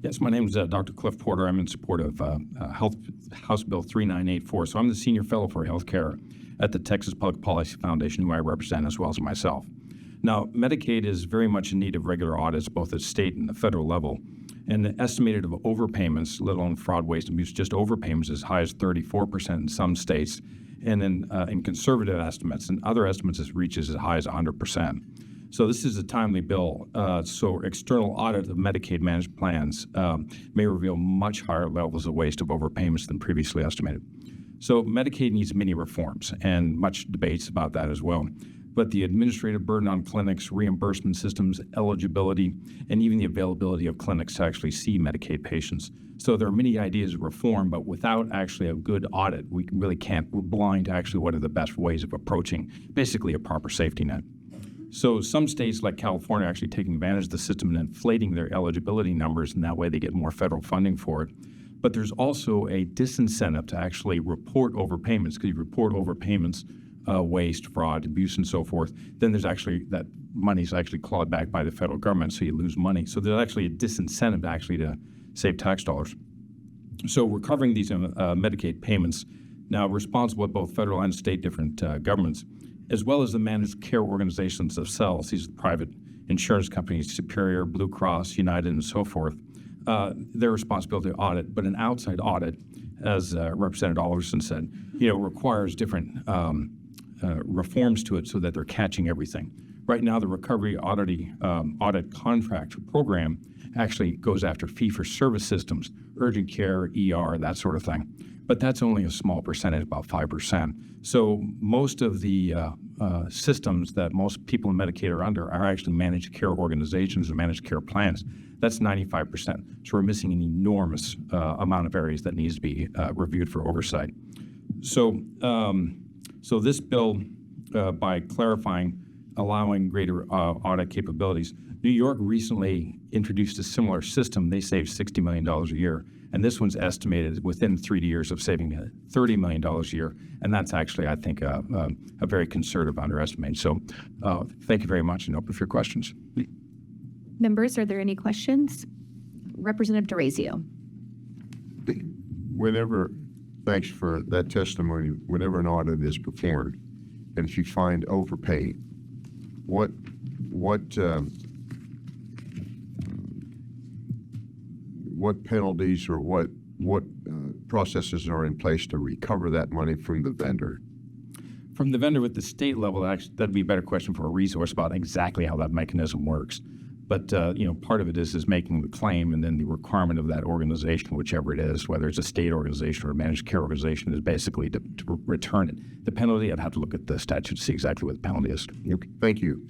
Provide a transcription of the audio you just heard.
Yes, my name is Dr. Cliff Porter. I'm in support of House Bill 3984. So I'm the Senior Fellow for Healthcare at the Texas Public Policy Foundation, who I represent, as well as myself. Now, Medicaid is very much in need of regular audits, both at state and the federal level. And the estimated of overpayments, let alone fraud, waste, and abuse, just overpayments as high as 34% in some states. And then in conservative estimates and other estimates, it reaches as high as 100%. So this is a timely bill. So external audit of Medicaid managed plans may reveal much higher levels of waste of overpayments than previously estimated. So Medicaid needs many reforms and much debates about that as well. But the administrative burden on clinics, reimbursement systems, eligibility, and even the availability of clinics to actually see Medicaid patients. So there are many ideas of reform, but without actually a good audit, we really can't. We're blind to actually what are the best ways of approaching basically a proper safety net. So some states like California are actually taking advantage of the system and inflating their eligibility numbers, and that way they get more federal funding for it. But there's also a disincentive to actually report overpayments, because you report overpayments, waste, fraud, abuse, and so forth, then there's actually that money's actually clawed back by the federal government, so you lose money. So there's actually a disincentive actually to save tax dollars. So recovering these Medicaid payments, now responsible at both federal and state different governments, as well as the managed care organizations themselves, these private insurance companies, Superior, Blue Cross, United, and so forth, their responsibility to audit. But an outside audit, as Representative Alderson said, requires different reforms to it so that they're catching everything. Right now, the Recovery Audit Contract Program actually goes after fee-for-service systems, urgent care, ER, that sort of thing. But that's only a small percentage, about 5%. So most of the systems that most people in Medicaid are under are actually managed care organizations or managed care plans. That's 95%. So we're missing an enormous amount of areas that needs to be reviewed for oversight. So this bill, by clarifying, allowing greater audit capabilities, New York recently introduced a similar system. They saved $60 million a year. And this one's estimated within 3 years of saving $30 million a year. And that's actually, I think, a very conservative underestimate. So thank you very much, and open for your questions. Members, are there any questions? Representative DeRazio. Thanks for that testimony. Whenever an audit is performed, and if you find overpay, what penalties or what processes are in place to recover that money from the vendor? From the vendor with the state level, actually, that'd be a better question for a resource about exactly how that mechanism works. But part of it is making the claim, and then the requirement of that organization, whichever it is, whether it's a state organization or a managed care organization, is basically to return it. The penalty, I'd have to look at the statute to see exactly what the penalty is. Okay. Thank you.